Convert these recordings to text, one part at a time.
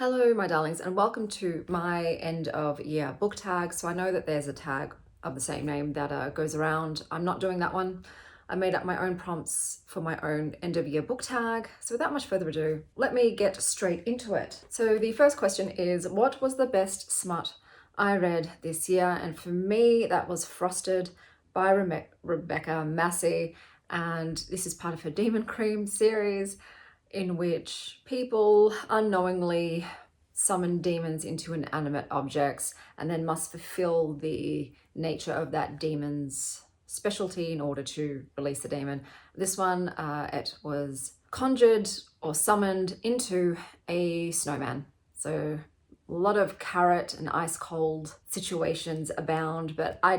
Hello, my darlings, and welcome to my end of year book tag. So I know that there's a tag of the same name that goes around. I'm not doing that one. I made up my own prompts for my own end of year book tag. So without much further ado, let me get straight into it. So the first question is, what was the best smut I read this year? And for me, that was Frosted by Rebecca Massey. And this is part of her Demon Cream series, in which people unknowingly summon demons into inanimate objects and then must fulfill the nature of that demon's specialty in order to release the demon. This one, it was conjured or summoned into a snowman. So a lot of carrot and ice cold situations abound, but I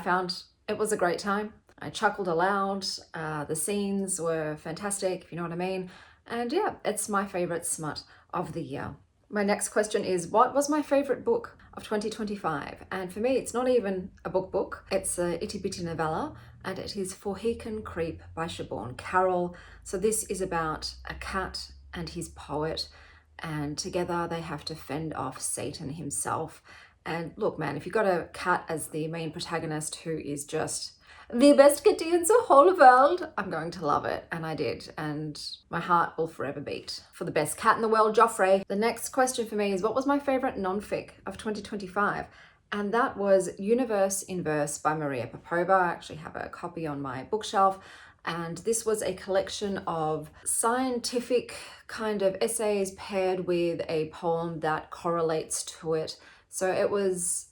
found it was a great time. I chuckled aloud. The scenes were fantastic, if you know what I mean. And yeah, it's my favorite smut of the year. My next question is, what was my favorite book of 2025? And for me, it's not even a book. It's a itty bitty novella, and it is For He Can Creep by Siobhan Carroll. So this is about a cat and his poet, and together they have to fend off Satan himself. And look, man, if you've got a cat as the main protagonist who is just the best kitty in the whole world, I'm going to love it. And I did. And my heart will forever beat for the best cat in the world, Joffrey. The next question for me is, what was my favorite nonfic of 2025? And that was Universe in Verse by Maria Popova. I actually have a copy on my bookshelf. And this was a collection of scientific kind of essays paired with a poem that correlates to it. So it was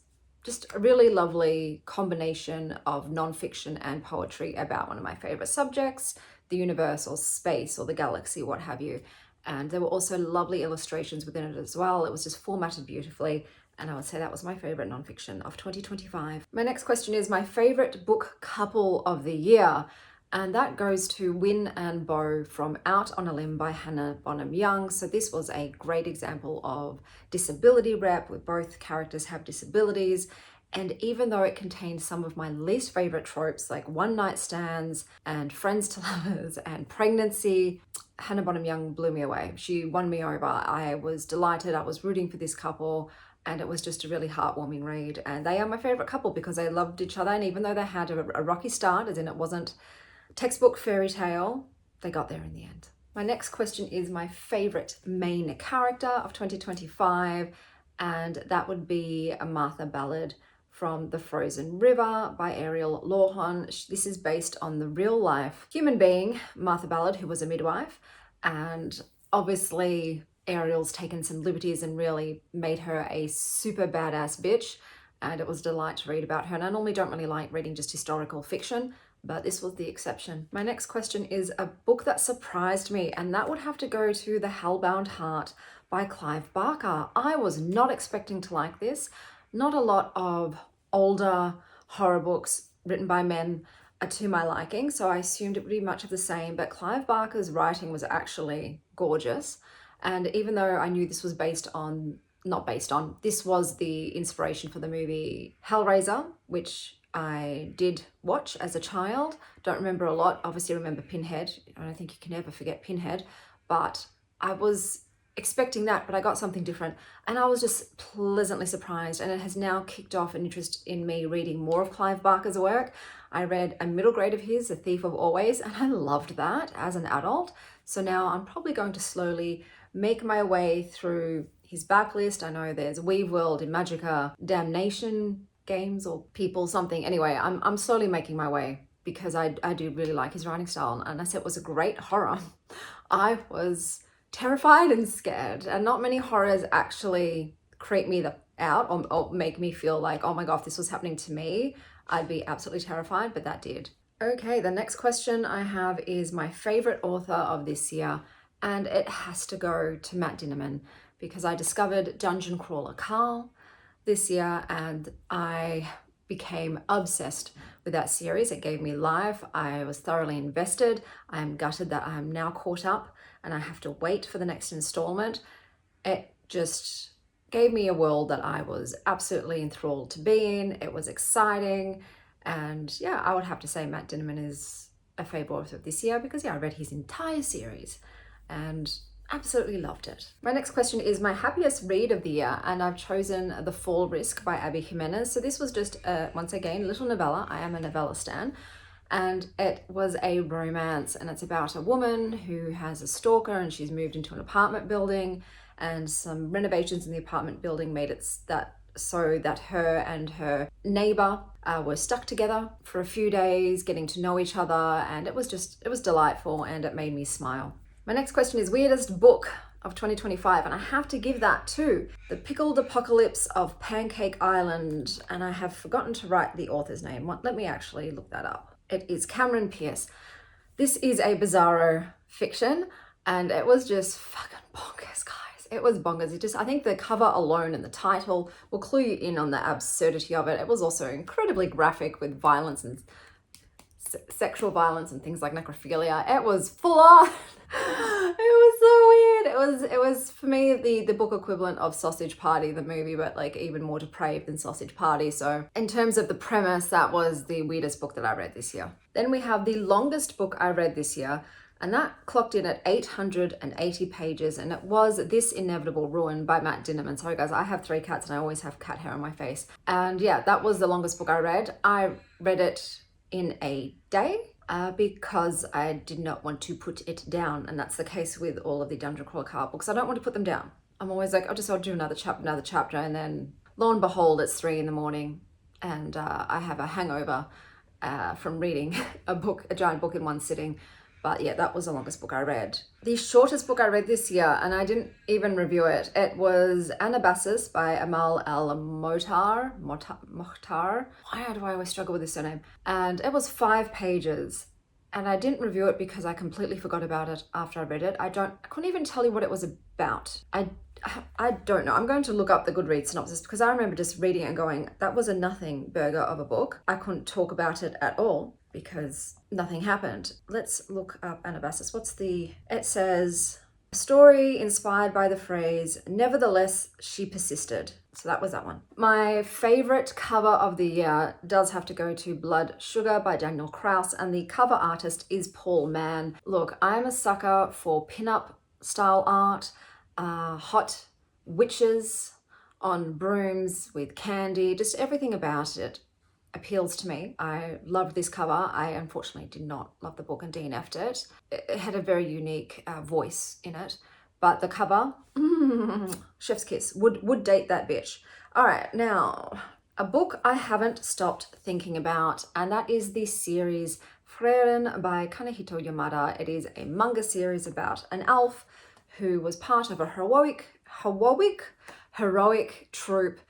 just a really lovely combination of nonfiction and poetry about one of my favorite subjects, the universe or space or the galaxy, what have you. And there were also lovely illustrations within it as well. It was just formatted beautifully. And I would say that was my favorite nonfiction of 2025. My next question is my favorite book couple of the year. And that goes to Win and Bo from Out on a Limb by Hannah Bonham Young. So this was a great example of disability rep, where both characters have disabilities. And even though it contained some of my least favorite tropes like one night stands and friends to lovers and pregnancy, Hannah Bonham Young blew me away. She won me over. I was delighted. I was rooting for this couple. And it was just a really heartwarming read. And they are my favorite couple because they loved each other. And even though they had a rocky start, as in it wasn't textbook fairy tale, they got there in the end. My next question is my favorite main character of 2025, and that would be a Martha Ballard from The Frozen River by Ariel Lawhon. This is based on the real life human being, Martha Ballard, who was a midwife, and obviously Ariel's taken some liberties and really made her a super badass bitch, and it was a delight to read about her. And I normally don't really like reading just historical fiction, but this was the exception. My next question is a book that surprised me, and that would have to go to The Hellbound Heart by Clive Barker. I was not expecting to like this. Not a lot of older horror books written by men are to my liking, so I assumed it would be much of the same, but Clive Barker's writing was actually gorgeous. And even though I knew this was this was the inspiration for the movie Hellraiser, which I did watch as a child. Don't remember a lot. Obviously remember Pinhead. I don't think you can ever forget Pinhead, but I was expecting that, but I got something different. And I was just pleasantly surprised. And it has now kicked off an interest in me reading more of Clive Barker's work. I read a middle grade of his, A Thief of Always, and I loved that as an adult. So now I'm probably going to slowly make my way through his backlist. I know there's Weave World, Imagica, Damnation Games or People something. Anyway, I'm slowly making my way because I do really like his writing style. And I said it was a great horror. I was terrified and scared, and not many horrors actually creep me out or make me feel like, oh my God, if this was happening to me, I'd be absolutely terrified, but that did. Okay, the next question I have is my favorite author of this year, and it has to go to Matt Dinniman because I discovered Dungeon Crawler Carl this year and I became obsessed with that series. It gave me life. I was thoroughly invested. I am gutted that I am now caught up and I have to wait for the next installment. It just gave me a world that I was absolutely enthralled to be in. It was exciting. And yeah, I would have to say Matt Dinniman is a favorite author of this year because I read his entire series. And Absolutely loved it. My next question is my happiest read of the year, and I've chosen The Fall Risk by Abby Jimenez. So this was just, once again, a little novella. I am a novella stan. And it was a romance, and it's about a woman who has a stalker, and she's moved into an apartment building, and some renovations in the apartment building made it so that her and her neighbor were stuck together for a few days, getting to know each other, and it was delightful, and it made me smile. My next question is weirdest book of 2025, and I have to give that to The Pickled Apocalypse of Pancake Island, and I have forgotten to write the author's name. Let me actually look that up. It is Cameron Pierce. This is a bizarro fiction, and it was just fucking bonkers, guys. It was bonkers. I think the cover alone and the title will clue you in on the absurdity of it. It was also incredibly graphic with violence and sexual violence and things like necrophilia. It was full on. It was so weird. It was for me the book equivalent of Sausage Party, the movie, but like even more depraved than Sausage Party. So in terms of the premise, that was the weirdest book that I read this year. Then we have the longest book I read this year, and that clocked in at 880 pages, and it was This Inevitable Ruin by Matt Dinnerman. Sorry guys, I have 3 cats and I always have cat hair on my face. And yeah, that was the longest book I read. I read it in a day. Because I did not want to put it down, and that's the case with all of the Dungeon Crawler Card books. I don't want to put them down. I'm always like, I'll do another chapter, and then lo and behold, it's 3 a.m, and I have a hangover from reading a giant book in one sitting. But yeah, that was the longest book I read. The shortest book I read this year, and I didn't even review it, it was Anabasis by Amal El-Mohtar. Why do I always struggle with this surname? And it was 5 pages. And I didn't review it because I completely forgot about it after I read it. I couldn't even tell you what it was about. I don't know. I'm going to look up the Goodreads synopsis because I remember just reading it and going, that was a nothing burger of a book. I couldn't talk about it at all because nothing happened. Let's look up Anabasis. It says, a story inspired by the phrase, nevertheless, she persisted. So that was that one. My favorite cover of the year does have to go to Blood Sugar by Daniel Kraus, and the cover artist is Paul Mann. Look, I'm a sucker for pin-up style art, hot witches on brooms with candy, just everything about it appeals to me. I loved this cover. I unfortunately did not love the book and DNF'd it. It had a very unique voice in it, but the cover, chef's kiss, would date that bitch. All right, now a book I haven't stopped thinking about, and that is the series Frieren by Kanehito Yamada. It is a manga series about an elf who was part of a heroic troupe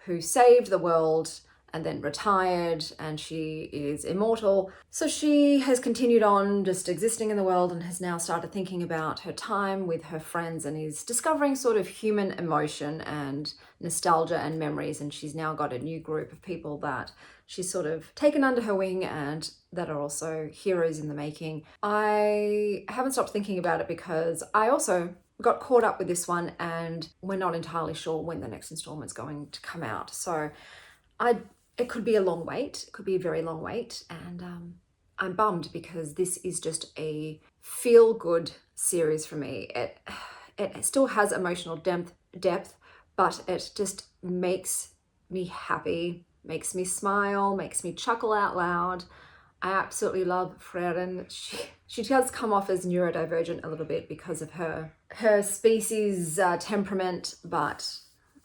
who saved the world and then retired, and she is immortal. So she has continued on just existing in the world and has now started thinking about her time with her friends and is discovering sort of human emotion and nostalgia and memories. And she's now got a new group of people that she's sort of taken under her wing and that are also heroes in the making. I haven't stopped thinking about it because I also got caught up with this one and we're not entirely sure when the next installment's going to come out. So it could be a long wait. It could be a very long wait. And I'm bummed because this is just a feel-good series for me. It still has emotional depth, but it just makes me happy, makes me smile, makes me chuckle out loud. I absolutely love Frieren. She does come off as neurodivergent a little bit because of her species temperament, but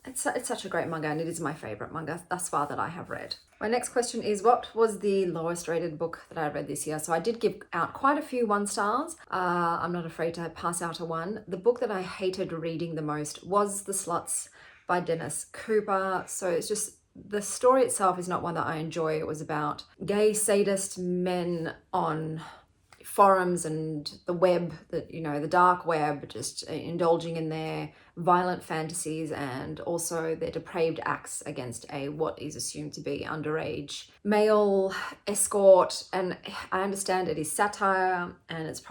it's such a great manga, and it is my favorite manga thus far that I have read. My next question is, what was the lowest rated book that I read this year? So I did give out quite a few 1 stars. I'm not afraid to pass out a 1. The book that I hated reading the most was The Sluts by Dennis Cooper. So it's just, the story itself is not one that I enjoy. It was about gay sadist men on forums and the web, the dark web, just indulging in their violent fantasies and also their depraved acts against what is assumed to be underage male escort. And I understand it is satire, and it's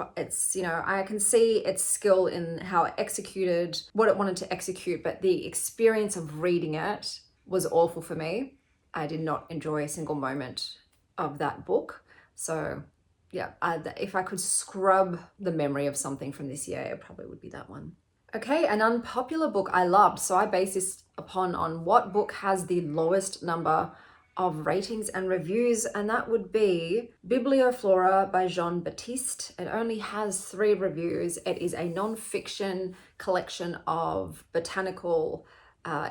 I can see its skill in how it executed what it wanted to execute, but the experience of reading it was awful for me. I did not enjoy a single moment of that book. So yeah, if I could scrub the memory of something from this year, it probably would be that one. Okay, an unpopular book I loved. So I base this on what book has the lowest number of ratings and reviews, and that would be Biblioflora by Jean-Baptiste. It only has 3 reviews. It is a non-fiction collection of botanical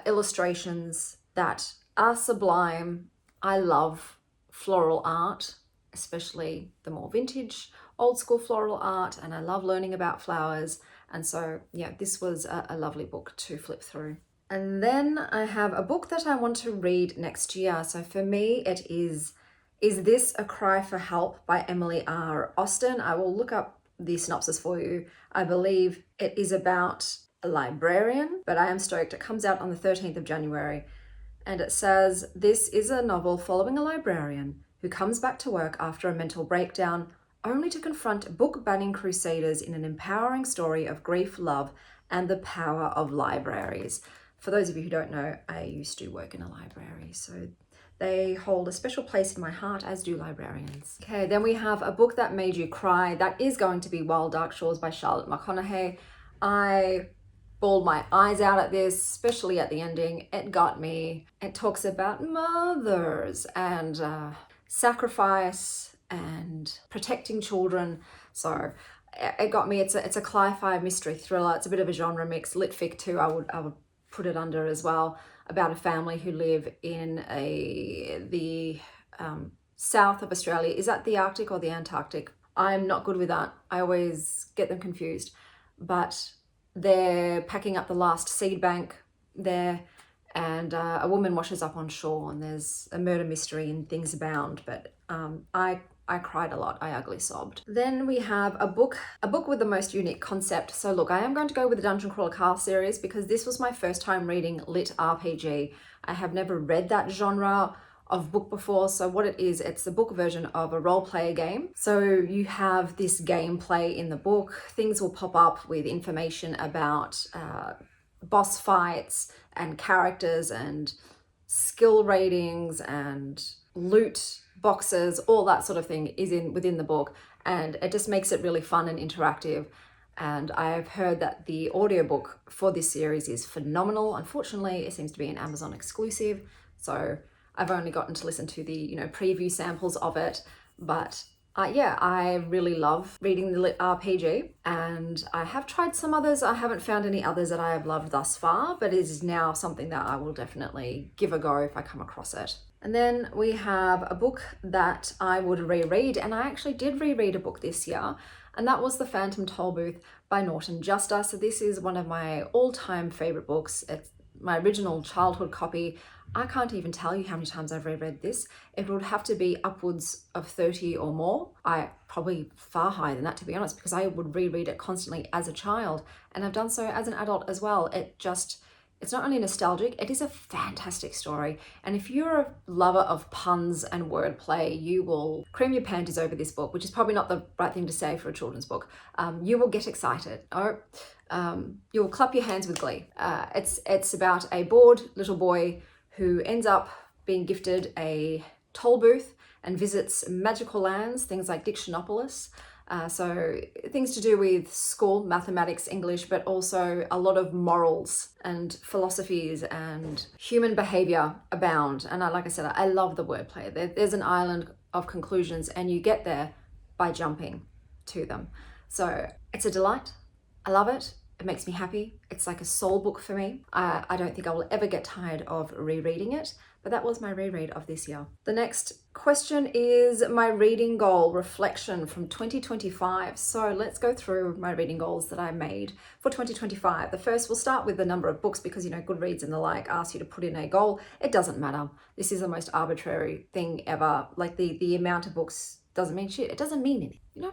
illustrations that are sublime. I love floral art, especially the more vintage, old school floral art, and I love learning about flowers. And so, yeah, this was a lovely book to flip through. And then I have a book that I want to read next year. So for me, it is This a Cry for Help by Emily R. Austen. I will look up the synopsis for you. I believe it is about a librarian, but I am stoked. It comes out on the 13th of January. And it says, this is a novel following a librarian who comes back to work after a mental breakdown, only to confront book-banning crusaders in an empowering story of grief, love, and the power of libraries. For those of you who don't know, I used to work in a library, so they hold a special place in my heart, as do librarians. Okay, then we have a book that made you cry. That is going to be Wild Dark Shores by Charlotte McConaughey. I bawled my eyes out at this, especially at the ending. It got me. It talks about mothers and sacrifice and protecting children. So it got me. It's a sci-fi mystery thriller. It's a bit of a genre mix. Litfic too, I would put it under as well, about a family who live in the south of Australia. Is that the Arctic or the Antarctic? I'm not good with that. I always get them confused. But they're packing up the last seed bank there, and a woman washes up on shore, and there's a murder mystery and things abound. But I cried a lot. I ugly sobbed. Then we have a book with the most unique concept. So look, I am going to go with the Dungeon Crawler Carl series because this was my first time reading lit RPG. I have never read that genre of book before. So what it is, it's the book version of a role play game. So you have this gameplay in the book. Things will pop up with information about boss fights and characters and skill ratings and loot boxes, all that sort of thing is within the book, and it just makes it really fun and interactive. And I've heard that the audiobook for this series is phenomenal. Unfortunately, it seems to be an Amazon exclusive, so I've only gotten to listen to the preview samples of it. But yeah, I really love reading the lit RPG, and I have tried some others. I haven't found any others that I have loved thus far, but it is now something that I will definitely give a go if I come across it. And then we have a book that I would reread, and I actually did reread a book this year, and that was The Phantom Tollbooth by Norton Juster. So this is one of my all-time favorite books. It's my original childhood copy. I can't even tell you how many times I've reread this. It would have to be upwards of 30 or more. I probably far higher than that, to be honest, because I would reread it constantly as a child, and I've done so as an adult as well. It's not only nostalgic, it is a fantastic story. And if you're a lover of puns and wordplay, you will cream your panties over this book, which is probably not the right thing to say for a children's book. You will get excited, or you will clap your hands with glee. It's about a bored little boy who ends up being gifted a toll booth and visits magical lands, things like Dictionopolis. So things to do with school, mathematics, English, but also a lot of morals and philosophies and human behavior abound. And like I said, I love the wordplay. There's an island of conclusions, and you get there by jumping to them. So it's a delight. I love it. It makes me happy. It's like a soul book for me. I don't think I will ever get tired of rereading it, but that was my reread of this year. The next question is my reading goal reflection from 2025. So let's go through my reading goals that I made for 2025. The first, we'll start with the number of books because, Goodreads and the like ask you to put in a goal. It doesn't matter. This is the most arbitrary thing ever. Like the amount of books doesn't mean shit. It doesn't mean anything,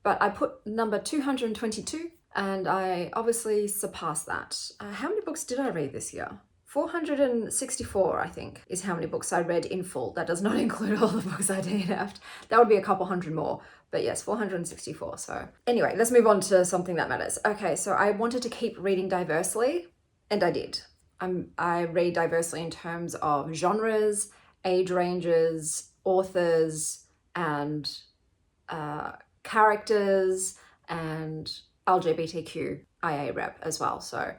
But I put number 222, and I obviously surpassed that. How many books did I read this year? 464, I think, is how many books I read in full. That does not include all the books I DNF'd. That would be a couple hundred more. But yes, 464. So anyway, let's move on to something that matters. Okay, so I wanted to keep reading diversely, and I did. I read diversely in terms of genres, age ranges, authors, and characters and LGBTQIA rep as well. So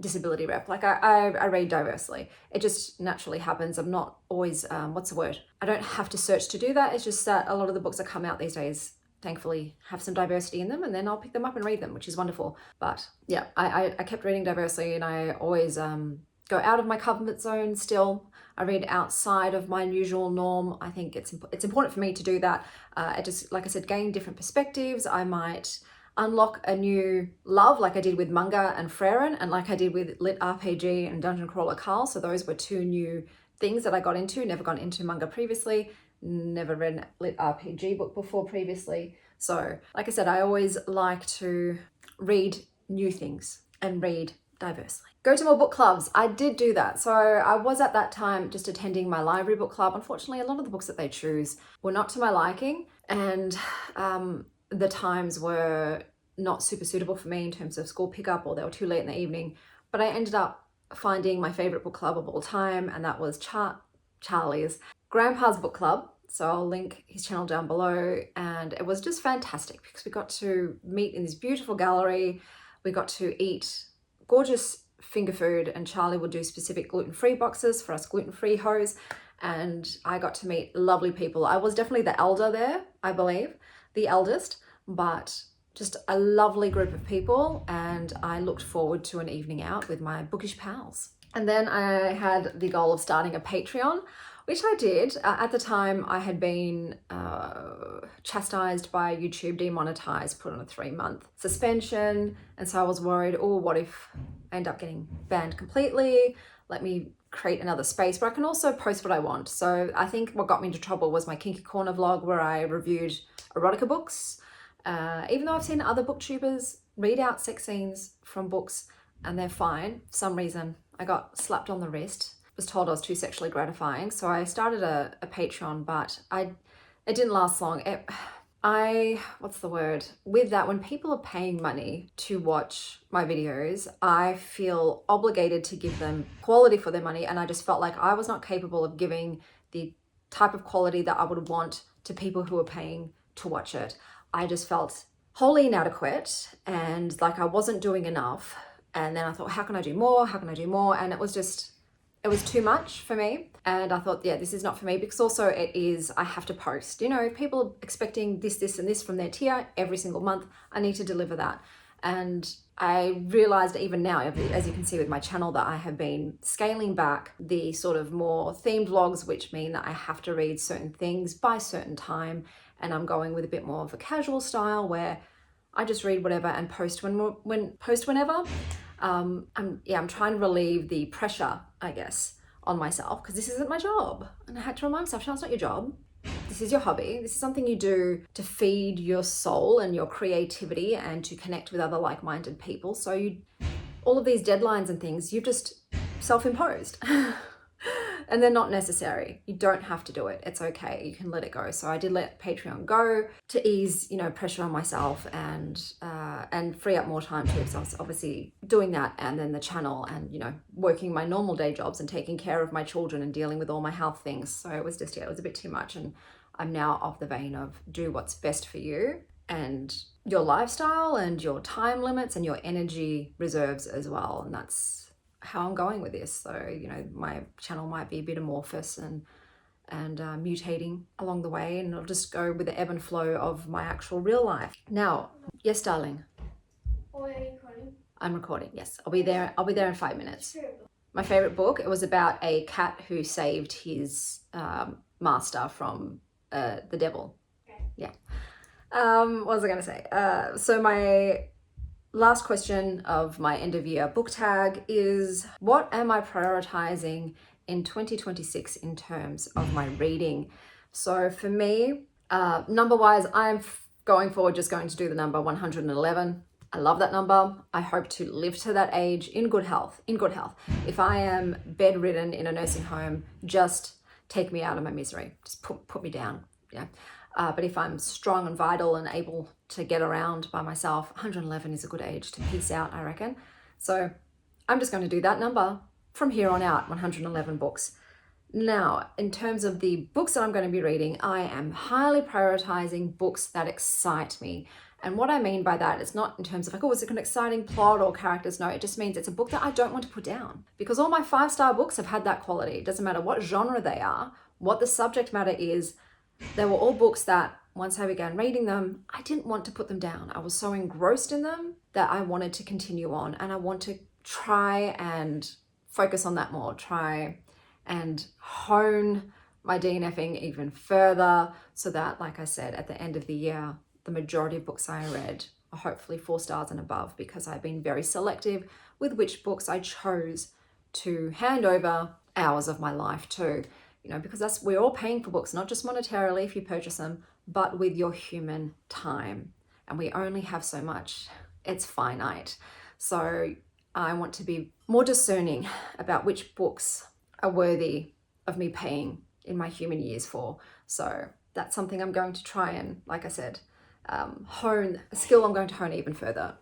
disability rep. Like I read diversely. It just naturally happens. I'm not always, what's the word? I don't have to search to do that. It's just that a lot of the books that come out these days thankfully have some diversity in them, and then I'll pick them up and read them, which is wonderful. But yeah, I kept reading diversely, and I always go out of my comfort zone still. I read outside of my usual norm. I think it's important for me to do that. I just, like I said, gain different perspectives. I might unlock a new love like I did with manga and Freren, and like I did with Lit RPG and Dungeon Crawler Carl. So those were two new things that I got into. Never gone into manga previously, never read a Lit RPG book before previously. So like I said, I always like to read new things and read diversely. Go to more book clubs. I did do that. So I was at that time just attending my library book club. Unfortunately, a lot of the books that they choose were not to my liking, and the times were not super suitable for me in terms of school pickup, or they were too late in the evening. But I ended up finding my favorite book club of all time, and that was Charlie's Grandpa's Book Club. So I'll link his channel down below, and it was just fantastic because we got to meet in this beautiful gallery. We got to eat gorgeous finger food, and Charlie would do specific gluten-free boxes for us gluten-free hoes, and I got to meet lovely people. I was definitely the elder there, I believe, the eldest, but just a lovely group of people, and I looked forward to an evening out with my bookish pals. And then I had the goal of starting a Patreon, which I did. At the time, I had been chastised by YouTube, demonetized, put on a 3-month suspension. And so I was worried, oh, what if I end up getting banned completely? Let me create another space where I can also post what I want. So I think what got me into trouble was my Kinky Corner vlog, where I reviewed erotica books. Even though I've seen other booktubers read out sex scenes from books and they're fine, for some reason I got slapped on the wrist, was told I was too sexually gratifying. So I started a Patreon, but it didn't last long. What's the word? With that, when people are paying money to watch my videos, I feel obligated to give them quality for their money. And I just felt like I was not capable of giving the type of quality that I would want to people who are paying to watch it. I just felt wholly inadequate and like I wasn't doing enough. And then I thought, how can I do more? How can I do more? And it was too much for me. And I thought, yeah, this is not for me, because also I have to post. You know, people are expecting this, and this from their tier every single month. I need to deliver that. And I realized even now, as you can see with my channel, that I have been scaling back the sort of more themed vlogs, which mean that I have to read certain things by certain time. And I'm going with a bit more of a casual style where I just read whatever and post whenever. I'm trying to relieve the pressure, I guess, on myself, because this isn't my job. And I had to remind myself, it's not your job. This is your hobby. This is something you do to feed your soul and your creativity and to connect with other like-minded people. So all of these deadlines and things, you've just self-imposed. And they're not necessary. You don't have to do it. It's okay. You can let it go. So I did let Patreon go to ease, pressure on myself and free up more time too. So I was obviously doing that, and then the channel, and working my normal day jobs and taking care of my children and dealing with all my health things. So it was just, it was a bit too much. And I'm now of the vein of do what's best for you and your lifestyle and your time limits and your energy reserves as well. And that's how I'm going with this. So, my channel might be a bit amorphous and mutating along the way, and I'll just go with the ebb and flow of my actual real life. Now, yes, darling. Are you recording? I'm recording, yes. I'll be there in 5 minutes. My favorite book, it was about a cat who saved his master from the devil. Okay. Yeah. What was I going to say? So my last question of my end of year book tag is, what am I prioritizing in 2026 in terms of my reading? So for me, number wise, I'm going forward just going to do the number 111. I love that number. I hope to live to that age in good health. If I am bedridden in a nursing home, just take me out of my misery. Just put me down. Yeah. But if I'm strong and vital and able to get around by myself, 111 is a good age to peace out, I reckon. So I'm just going to do that number from here on out, 111 books. Now, in terms of the books that I'm going to be reading, I am highly prioritizing books that excite me. And what I mean by that is not in terms of like, oh, is it an exciting plot or characters? No, it just means it's a book that I don't want to put down. Because all my 5-star books have had that quality. It doesn't matter what genre they are, what the subject matter is. They were all books that once I began reading them, I didn't want to put them down. I was so engrossed in them that I wanted to continue on, and I want to try and focus on that more, try and hone my DNFing even further so that, like I said, at the end of the year, the majority of books I read are hopefully 4 stars and above, because I've been very selective with which books I chose to hand over hours of my life to. You know, because we're all paying for books, not just monetarily if you purchase them, but with your human time. And we only have so much. It's finite. So I want to be more discerning about which books are worthy of me paying in my human years for. So that's something I'm going to try and, like I said, hone, a skill I'm going to hone even further,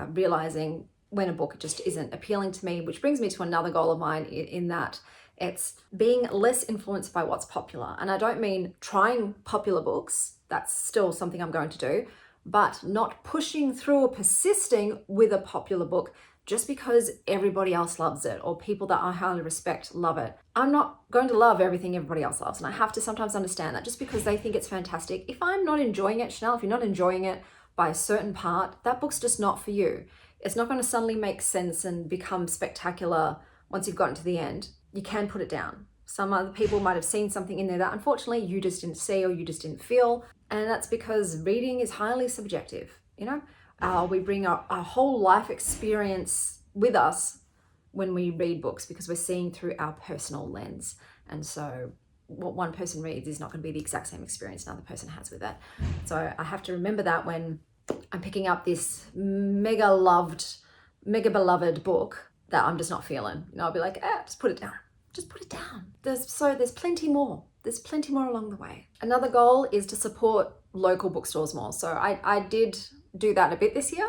realizing when a book just isn't appealing to me, which brings me to another goal of mine in that it's being less influenced by what's popular. And I don't mean trying popular books, that's still something I'm going to do, but not pushing through or persisting with a popular book just because everybody else loves it or people that I highly respect love it. I'm not going to love everything everybody else loves, and I have to sometimes understand that just because they think it's fantastic. If I'm not enjoying it, Chanel, if you're not enjoying it by a certain part, that book's just not for you. It's not going to suddenly make sense and become spectacular once you've gotten to the end. You can put it down. Some other people might have seen something in there that unfortunately you just didn't see or you just didn't feel. And that's because reading is highly subjective. You know, we bring our whole life experience with us when we read books because we're seeing through our personal lens. And so what one person reads is not going to be the exact same experience another person has with it. So I have to remember that when I'm picking up this mega beloved book that I'm just not feeling. You know, I'll be like, just put it down. Just put it down. There's plenty more. There's plenty more along the way. Another goal is to support local bookstores more. So I did do that a bit this year,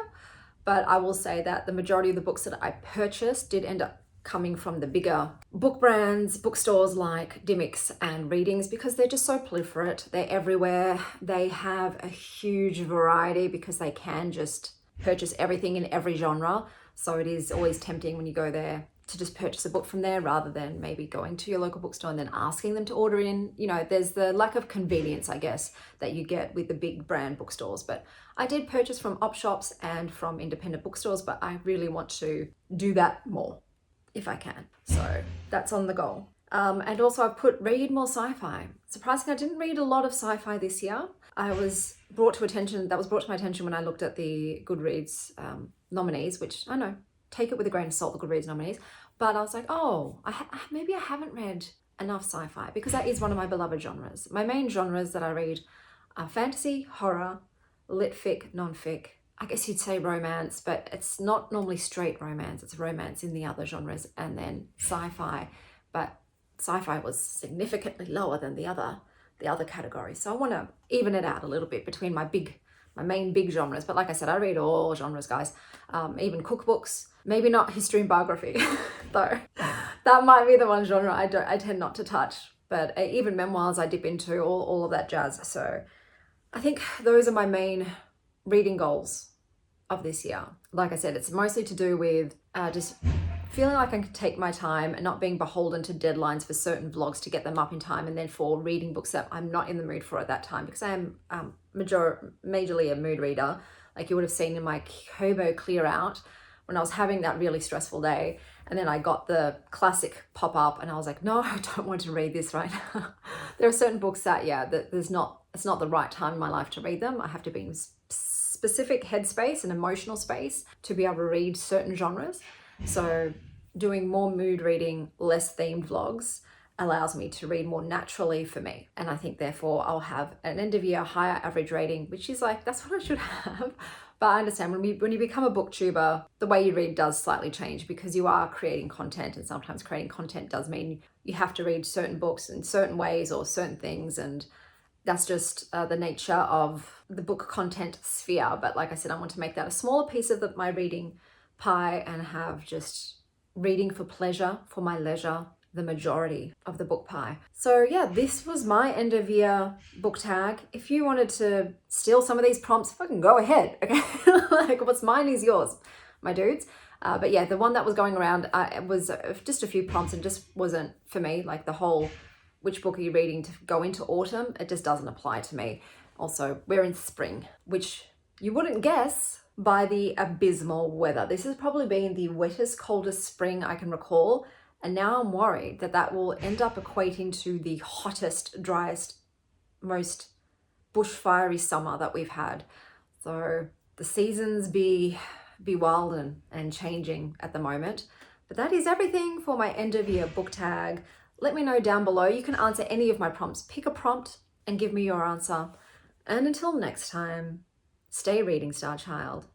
but I will say that the majority of the books that I purchased did end up coming from the bigger book brands, bookstores like Dimmicks and Readings, because they're just so proliferate. They're everywhere. They have a huge variety because they can just purchase everything in every genre. So it is always tempting when you go there to just purchase a book from there rather than maybe going to your local bookstore and then asking them to order in. You know, there's the lack of convenience, I guess, that you get with the big brand bookstores. But I did purchase from op shops and from independent bookstores, but I really want to do that more if I can. So that's on the goal. And also I've put read more sci-fi. Surprisingly, I didn't read a lot of sci-fi this year. That was brought to my attention when I looked at the Goodreads nominees, which I know, take it with a grain of salt, the Goodreads nominees. But I was like, oh, maybe I haven't read enough sci-fi because that is one of my beloved genres. My main genres that I read are fantasy, horror, litfic, nonfic. I guess you'd say romance, but it's not normally straight romance. It's romance in the other genres, and then sci-fi. But sci-fi was significantly lower than the other categories. So I want to even it out a little bit between my main big genres. But like I said, I read all genres, guys. Even cookbooks. Maybe not history and biography, though. That might be the one genre I tend not to touch. But even memoirs I dip into, all of that jazz. So I think those are my main reading goals of this year. Like I said, it's mostly to do with just feeling like I can take my time and not being beholden to deadlines for certain vlogs to get them up in time, and then for reading books that I'm not in the mood for at that time, because I am majorly a mood reader. Like you would have seen in my Kobo clear out when I was having that really stressful day, and then I got the classic pop up and I was like, no, I don't want to read this right now. There are certain books that it's not the right time in my life to read them. I have to be in specific headspace and emotional space to be able to read certain genres. So doing more mood reading, less themed vlogs allows me to read more naturally for me. And I think therefore I'll have an end of year higher average rating, which is like, that's what I should have. But I understand when you become a booktuber, the way you read does slightly change because you are creating content, and sometimes creating content does mean you have to read certain books in certain ways or certain things. And that's just the nature of the book content sphere. But like I said, I want to make that a smaller piece of my reading pie and have just reading for pleasure, for my leisure, the majority of the book pie. So yeah, this was my end of year book tag. If you wanted to steal some of these prompts, fucking go ahead, okay? Like what's mine is yours, my dudes. But yeah, the one that was going around was just a few prompts and just wasn't for me. Like the whole, which book are you reading to go into autumn? It just doesn't apply to me. Also, we're in spring, which you wouldn't guess by the abysmal weather. This has probably been the wettest, coldest spring I can recall. And now I'm worried that that will end up equating to the hottest, driest, most bushfiery summer that we've had. So the seasons be wild and changing at the moment. But that is everything for my end of year book tag. Let me know down below. You can answer any of my prompts. Pick a prompt and give me your answer. And until next time, stay reading, Star Child.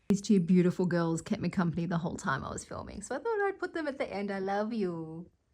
These two beautiful girls kept me company the whole time I was filming, so I thought I'd put them at the end. I love you.